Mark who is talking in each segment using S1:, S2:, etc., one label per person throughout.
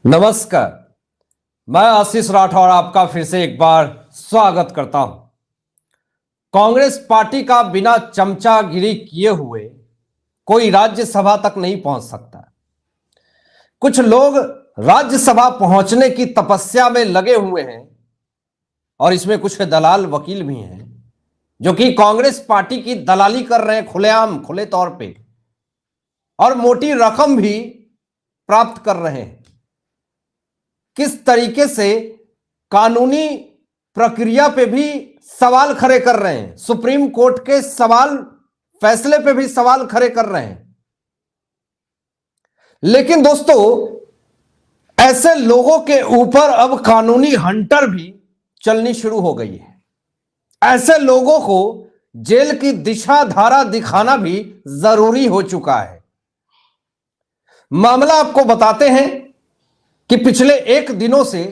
S1: नमस्कार। मैं आशीष राठौर आपका फिर से एक बार स्वागत करता हूं। कांग्रेस पार्टी का बिना चमचागिरी किए हुए कोई राज्यसभा तक नहीं पहुंच सकता। कुछ लोग राज्यसभा पहुंचने की तपस्या में लगे हुए हैं और इसमें कुछ दलाल वकील भी हैं जो कि कांग्रेस पार्टी की दलाली कर रहे हैं खुलेआम, खुले तौर पे, और मोटी रकम भी प्राप्त कर रहे हैं। किस तरीके से कानूनी प्रक्रिया पे भी सवाल खड़े कर रहे हैं, सुप्रीम कोर्ट के फैसले पे भी सवाल खड़े कर रहे हैं। लेकिन दोस्तों, ऐसे लोगों के ऊपर अब कानूनी हंटर भी चलनी शुरू हो गई है। ऐसे लोगों को जेल की दिशा धारा दिखाना भी जरूरी हो चुका है। मामला आपको बताते हैं कि पिछले एक दिनों से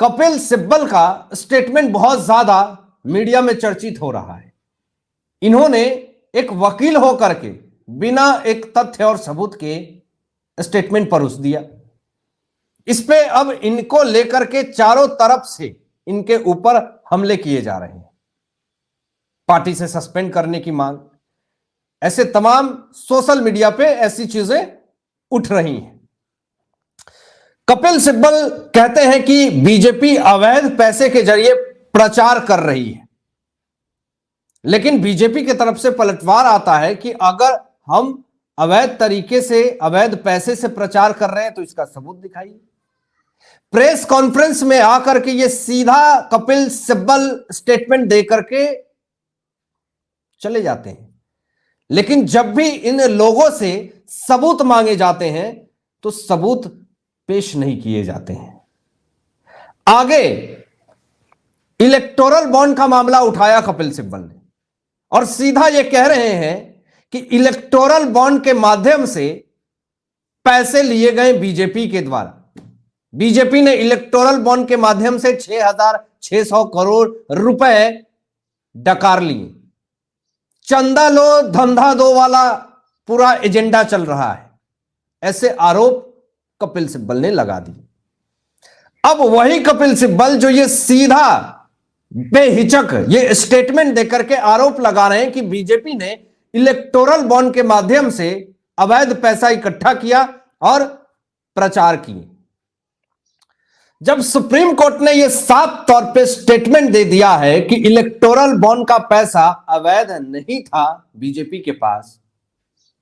S1: कपिल सिब्बल का स्टेटमेंट बहुत ज्यादा मीडिया में चर्चित हो रहा है। इन्होंने एक वकील होकर के बिना एक तथ्य और सबूत के स्टेटमेंट परोस दिया। इस पे अब इनको लेकर के चारों तरफ से इनके ऊपर हमले किए जा रहे हैं। पार्टी से सस्पेंड करने की मांग, ऐसे तमाम सोशल मीडिया पे ऐसी चीजें उठ रही हैं। कपिल सिब्बल कहते हैं कि बीजेपी अवैध पैसे के जरिए प्रचार कर रही है, लेकिन बीजेपी की तरफ से पलटवार आता है कि अगर हम अवैध तरीके से, अवैध पैसे से प्रचार कर रहे हैं तो इसका सबूत दिखाइए। प्रेस कॉन्फ्रेंस में आकर के ये सीधा कपिल सिब्बल स्टेटमेंट देकर के चले जाते हैं। लेकिन जब भी इन लोगों से सबूत मांगे जाते हैं तो सबूत पेश नहीं किए जाते हैं। आगे इलेक्टोरल बॉन्ड का मामला उठाया कपिल सिब्बल ने और सीधा यह कह रहे हैं कि इलेक्टोरल बॉन्ड के माध्यम से पैसे लिए गए बीजेपी के द्वारा। बीजेपी ने इलेक्टोरल बॉन्ड के माध्यम से 6,600 करोड़ रुपए डकार लिए। चंदा लो धंधा दो वाला पूरा एजेंडा चल रहा है, ऐसे आरोप कपिल सिब्बल ने लगा दी। अब वही कपिल सिब्बल जो ये सीधा बेहिचक ये स्टेटमेंट देकर के आरोप लगा रहे हैं कि बीजेपी ने इलेक्टोरल बॉन्ड के माध्यम से अवैध पैसा इकट्ठा किया और प्रचार किए। जब सुप्रीम कोर्ट ने यह साफ तौर पे स्टेटमेंट दे दिया है कि इलेक्टोरल बॉन्ड का पैसा अवैध नहीं था बीजेपी के पास,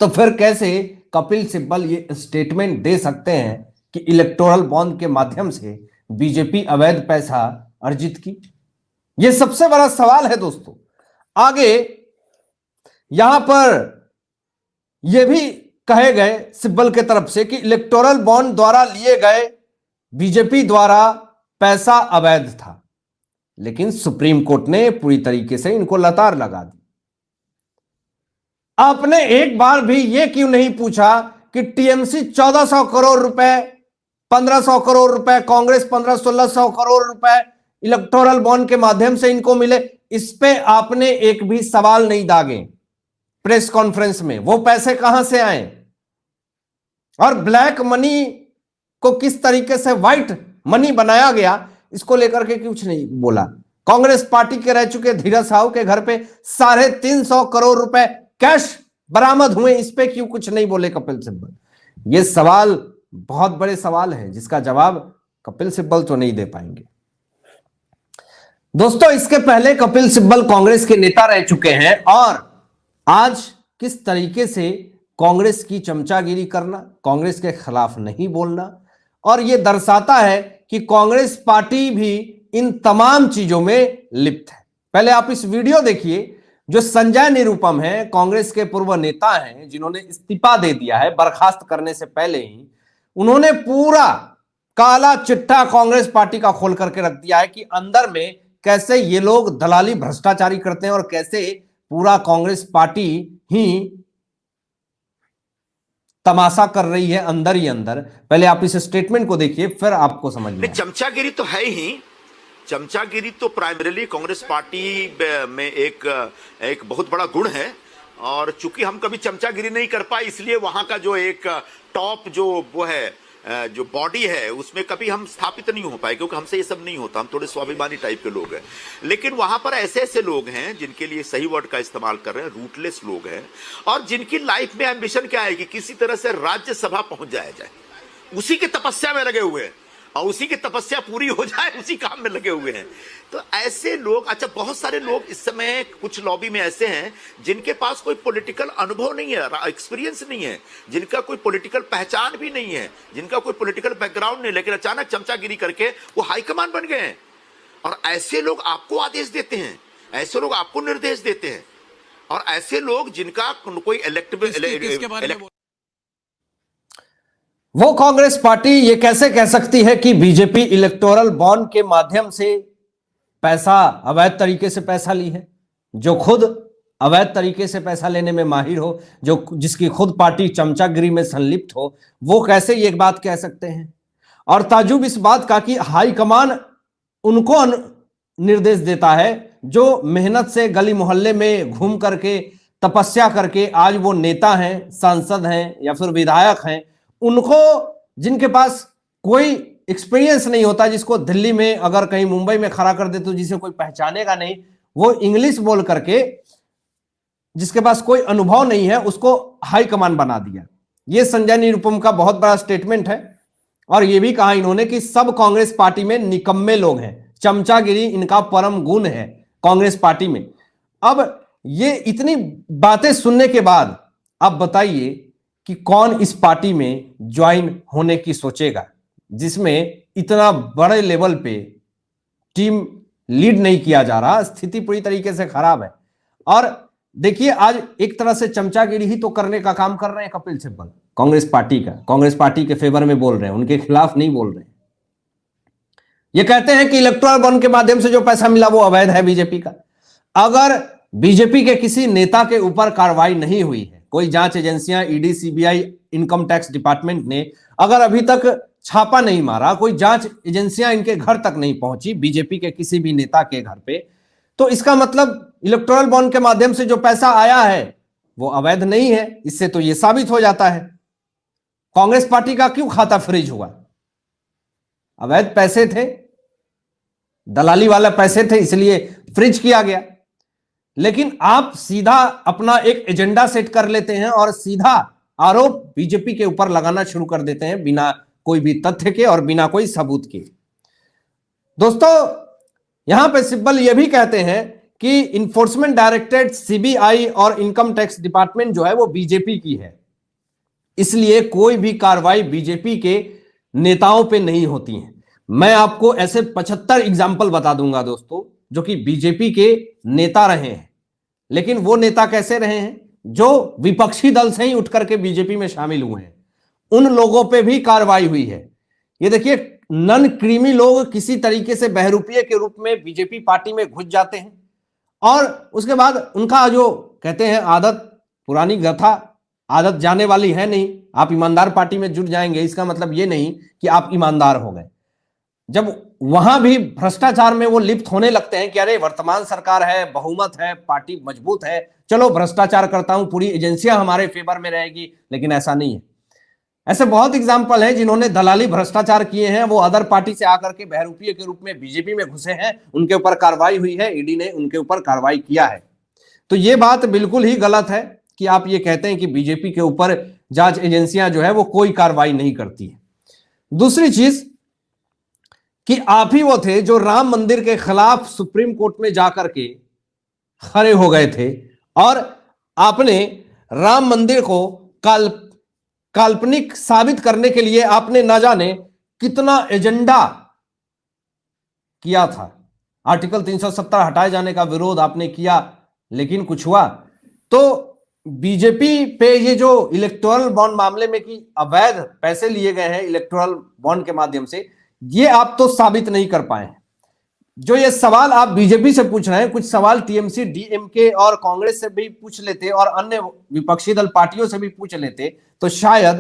S1: तो फिर कैसे कपिल सिब्बल ये स्टेटमेंट दे सकते हैं कि इलेक्टोरल बॉन्ड के माध्यम से बीजेपी अवैध पैसा अर्जित की? यह सबसे बड़ा सवाल है दोस्तों। आगे यहां पर यह भी कहे गए सिब्बल के तरफ से कि इलेक्टोरल बॉन्ड द्वारा लिए गए बीजेपी द्वारा पैसा अवैध था, लेकिन सुप्रीम कोर्ट ने पूरी तरीके से इनको लतार लगा दी। आपने एक बार भी यह क्यों नहीं पूछा कि टीएमसी 1400 करोड़ रुपए, 1500 करोड़ रुपए, कांग्रेस 1500-1600 करोड़ रुपए इलेक्टोरल बॉन्ड के माध्यम से इनको मिले? इस पे आपने एक भी सवाल नहीं दागे प्रेस कॉन्फ्रेंस में। वो पैसे कहां से आए और ब्लैक मनी को किस तरीके से व्हाइट मनी बनाया गया, इसको लेकर के कुछ नहीं बोला। कांग्रेस पार्टी के रह चुके धीरज साहू के घर पे 350 करोड़ रुपए कैश बरामद हुए, इस पे क्यों कुछ नहीं बोले कपिल सिब्बल? ये सवाल बहुत बड़े सवाल हैं जिसका जवाब कपिल सिब्बल तो नहीं दे पाएंगे। दोस्तों, इसके पहले कपिल सिब्बल कांग्रेस के नेता रह चुके हैं और आज किस तरीके से कांग्रेस की चमचागिरी करना, कांग्रेस के खिलाफ नहीं बोलना, और यह दर्शाता है कि कांग्रेस पार्टी भी इन तमाम चीजों में लिप्त है। पहले आप इस वीडियो देखिए जो संजय निरुपम है, कांग्रेस के पूर्व नेता हैं जिन्होंने इस्तीफा दे दिया है बर्खास्त करने से पहले ही। उन्होंने पूरा काला चिट्ठा कांग्रेस पार्टी का खोल करके रख दिया है कि अंदर में कैसे ये लोग दलाली भ्रष्टाचारी करते हैं और कैसे पूरा कांग्रेस पार्टी ही तमाशा कर रही है अंदर ही अंदर। पहले आप इस स्टेटमेंट को देखिए, फिर आपको समझ में।
S2: चमचागिरी तो है ही, चमचागिरी तो प्राइमरीली कांग्रेस पार्टी में एक बहुत बड़ा गुण है। और चूंकि हम कभी चमचागिरी नहीं कर पाए, इसलिए वहां का जो एक टॉप जो वो है जो बॉडी है उसमें कभी हम स्थापित नहीं हो पाए, क्योंकि हमसे ये सब नहीं होता, हम थोड़े स्वाभिमानी टाइप के लोग हैं। लेकिन वहां पर ऐसे ऐसे लोग हैं जिनके लिए सही वर्ड का इस्तेमाल कर रहे हैं, रूटलेस लोग हैं, और जिनकी लाइफ में एम्बिशन क्या है कि किसी तरह से राज्यसभा पहुंच जाया जाए, उसी की तपस्या में लगे हुए हैं, और उसी की तपस्या पूरी हो जाए उसी काम में लगे हुए हैं। तो ऐसे लोग, अच्छा बहुत सारे लोग इस समय कुछ लॉबी में ऐसे हैं जिनके पास कोई पॉलिटिकल अनुभव नहीं है, एक्सपीरियंस नहीं है, जिनका कोई पॉलिटिकल पहचान भी नहीं है, जिनका कोई पॉलिटिकल बैकग्राउंड नहीं, लेकिन अचानक चमचागिरी करके वो हाईकमान बन गए हैं। और ऐसे लोग आपको आदेश देते हैं, ऐसे लोग आपको निर्देश देते हैं, और ऐसे लोग जिनका कोई इलेक्टेबल
S1: वो कांग्रेस पार्टी ये कैसे कह सकती है कि बीजेपी इलेक्टोरल बॉन्ड के माध्यम से पैसा, अवैध तरीके से पैसा ली है, जो खुद अवैध तरीके से पैसा लेने में माहिर हो, जिसकी खुद पार्टी चमचागिरी में संलिप्त हो, वो कैसे ये बात कह सकते हैं? और ताजुब इस बात का कि हाईकमान उनको निर्देश देता है जो मेहनत से गली मोहल्ले में घूम करके तपस्या करके आज वो नेता हैं, सांसद हैं या फिर विधायक हैं, उनको जिनके पास कोई एक्सपीरियंस नहीं होता, जिसको दिल्ली में अगर कहीं मुंबई में खड़ा कर दे तो जिसे कोई पहचानेगा नहीं, वो इंग्लिश बोल करके, जिसके पास कोई अनुभव नहीं है, उसको हाई कमान बना दिया। ये संजय निरुपम का बहुत बड़ा स्टेटमेंट है। और ये भी कहा इन्होंने कि सब कांग्रेस पार्टी में निकम्मे लोग हैं, चमचागिरी इनका परम गुण है कांग्रेस पार्टी में। अब ये इतनी बातें सुनने के बाद अब बताइए कि कौन इस पार्टी में ज्वाइन होने की सोचेगा, जिसमें इतना बड़े लेवल पे टीम लीड नहीं किया जा रहा। स्थिति पूरी तरीके से खराब है। और देखिए आज एक तरह से चमचागिरी ही तो करने का काम कर रहे हैं कपिल सिब्बल, कांग्रेस पार्टी का, कांग्रेस पार्टी के फेवर में बोल रहे हैं, उनके खिलाफ नहीं बोल रहे हैं। ये कहते हैं कि इलेक्टोरल बॉन्ड के माध्यम से जो पैसा मिला वो अवैध है बीजेपी का। अगर बीजेपी के किसी नेता के ऊपर कार्रवाई नहीं हुई है, कोई जांच एजेंसियां, ED, CBI, income tax department ने अगर अभी तक छापा नहीं मारा, कोई जांच एजेंसियां इनके घर तक नहीं पहुंची बीजेपी के किसी भी नेता के घर पे, तो इसका मतलब इलेक्टोरल बॉन्ड के माध्यम से जो पैसा आया है वो अवैध नहीं है। इससे तो यह साबित हो जाता है कांग्रेस पार्टी का क्यों खाता फ्रीज हुआ। अवैध पैसे थे, दलाली वाला पैसे थे, इसलिए फ्रीज किया गया। लेकिन आप सीधा अपना एक एजेंडा सेट कर लेते हैं और सीधा आरोप बीजेपी के ऊपर लगाना शुरू कर देते हैं बिना कोई भी तथ्य के और बिना कोई सबूत के। दोस्तों यहां पे सिब्बल यह भी कहते हैं कि इन्फोर्समेंट डायरेक्टरेट, सीबीआई और इनकम टैक्स डिपार्टमेंट जो है वो बीजेपी की है, इसलिए कोई भी कार्रवाई बीजेपी के नेताओं पे नहीं होती है। मैं आपको ऐसे 75 एग्जाम्पल बता दूंगा दोस्तों, जो कि बीजेपी के नेता रहे हैं, लेकिन वो नेता कैसे रहे हैं जो विपक्षी दल से ही उठ करके बीजेपी में शामिल हुए हैं, उन लोगों पे भी कार्रवाई हुई है। ये देखिए नन क्रीमी लोग किसी तरीके से बहरूपिये के रूप में बीजेपी पार्टी में घुस जाते हैं और उसके बाद उनका जो कहते हैं आदत, पुरानी गथा, आदत जाने वाली है नहीं। आप ईमानदार पार्टी में जुट जाएंगे इसका मतलब ये नहीं कि आप ईमानदार हो गए। जब वहां भी भ्रष्टाचार में वो लिप्त होने लगते हैं कि अरे वर्तमान सरकार है, बहुमत है, पार्टी मजबूत है, चलो भ्रष्टाचार करता हूं, पूरी एजेंसियां हमारे फेवर में रहेगी, लेकिन ऐसा नहीं है। ऐसे बहुत एग्जाम्पल हैं जिन्होंने दलाली भ्रष्टाचार किए हैं, वो अदर पार्टी से आकर के बहरूपिये के रूप में बीजेपी में घुसे हैं, उनके ऊपर कार्रवाई हुई है, ईडी ने उनके ऊपर कार्रवाई किया है। तो ये बात बिल्कुल ही गलत है कि आप ये कहते हैं कि बीजेपी के ऊपर जांच एजेंसियां जो है वो कोई कार्रवाई नहीं करती है। दूसरी चीज कि आप ही वो थे जो राम मंदिर के खिलाफ सुप्रीम कोर्ट में जाकर के खड़े हो गए थे और आपने राम मंदिर को काल्पनिक साबित करने के लिए आपने ना जाने कितना एजेंडा किया था। आर्टिकल 370 हटाए जाने का विरोध आपने किया, लेकिन कुछ हुआ। तो बीजेपी पे ये जो इलेक्टोरल बॉन्ड मामले में कि अवैध पैसे लिए गए हैं इलेक्टोरल बॉन्ड के माध्यम से, ये आप तो साबित नहीं कर पाए। जो ये सवाल आप बीजेपी से पूछ रहे हैं, कुछ सवाल टीएमसी, डीएमके और कांग्रेस से भी पूछ लेते और अन्य विपक्षी दल पार्टियों से भी पूछ लेते तो शायद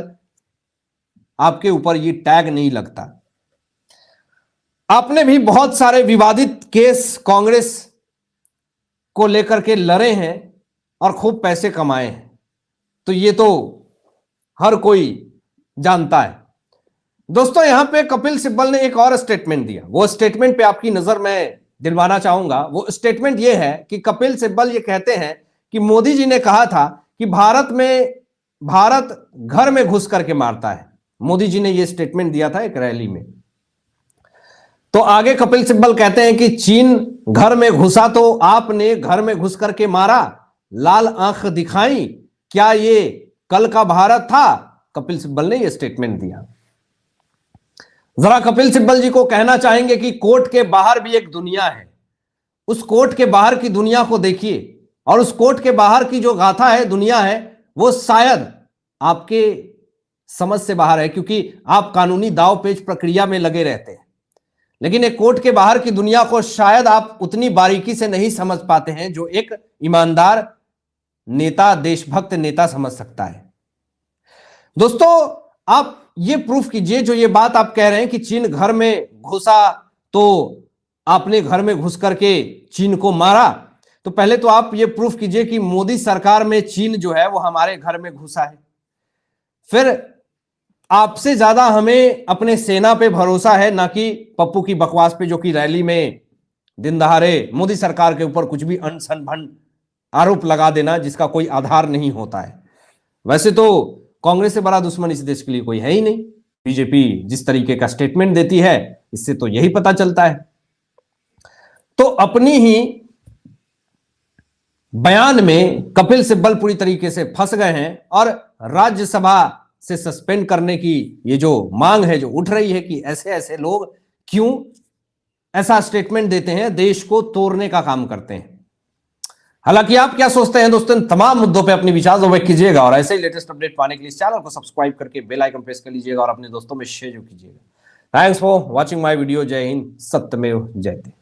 S1: आपके ऊपर ये टैग नहीं लगता। आपने भी बहुत सारे विवादित केस कांग्रेस को लेकर के लड़े हैं और खूब पैसे कमाए हैं, तो ये तो हर कोई जानता है। दोस्तों यहां पे कपिल सिब्बल ने एक और स्टेटमेंट दिया, वो स्टेटमेंट पे आपकी नजर मैं दिलवाना चाहूंगा। वो स्टेटमेंट ये है कि कपिल सिब्बल ये कहते हैं कि मोदी जी ने कहा था कि भारत घर में घुस करके मारता है। मोदी जी ने यह स्टेटमेंट दिया था एक रैली में। तो आगे कपिल सिब्बल कहते हैं कि चीन घर में घुसा तो आपने घर में घुस करके मारा, लाल आंख दिखाई, क्या ये कल का भारत था? कपिल सिब्बल ने यह स्टेटमेंट दिया। जरा कपिल सिब्बल जी को कहना चाहेंगे कि कोर्ट के बाहर भी एक दुनिया है, उस कोर्ट के बाहर की दुनिया को देखिए, और उस कोर्ट के बाहर की जो गाथा है, दुनिया है, वो शायद आपके समझ से बाहर है, क्योंकि आप कानूनी दाव पेच प्रक्रिया में लगे रहते हैं। लेकिन एक कोर्ट के बाहर की दुनिया को शायद आप उतनी बारीकी से नहीं समझ पाते हैं जो एक ईमानदार नेता, देशभक्त नेता समझ सकता है। दोस्तों आप ये प्रूफ कीजिए, जो ये बात आप कह रहे हैं कि चीन घर में घुसा तो आपने घर में घुस करके चीन को मारा, तो पहले तो आप ये प्रूफ कीजिए कि मोदी सरकार में चीन जो है वो हमारे घर में घुसा है। फिर आपसे ज्यादा हमें अपने सेना पे भरोसा है, ना कि पप्पू की बकवास पे, जो कि रैली में दिन दहाड़े मोदी सरकार के ऊपर कुछ भी अनसन भन आरोप लगा देना जिसका कोई आधार नहीं होता है। वैसे तो कांग्रेस से बड़ा दुश्मन इस देश के लिए कोई है ही नहीं। बीजेपी जिस तरीके का स्टेटमेंट देती है, इससे तो यही पता चलता है। तो अपनी ही बयान में कपिल सिब्बल पूरी तरीके से फंस गए हैं, और राज्यसभा से सस्पेंड करने की ये जो मांग है, जो उठ रही है कि ऐसे ऐसे लोग क्यों ऐसा स्टेटमेंट देते हैं, देश को तोड़ने का काम करते हैं। हालांकि आप क्या सोचते हैं दोस्तों, इन तमाम मुद्दों पे अपनी विचार व्यक्त कीजिएगा, और ऐसे ही लेटेस्ट अपडेट पाने के लिए चैनल को सब्सक्राइब करके बेल आइकन प्रेस कर लीजिएगा और अपने दोस्तों में शेयर कीजिएगा। Thanks for watching my video. जय हिंद, सत्यमेव जयते।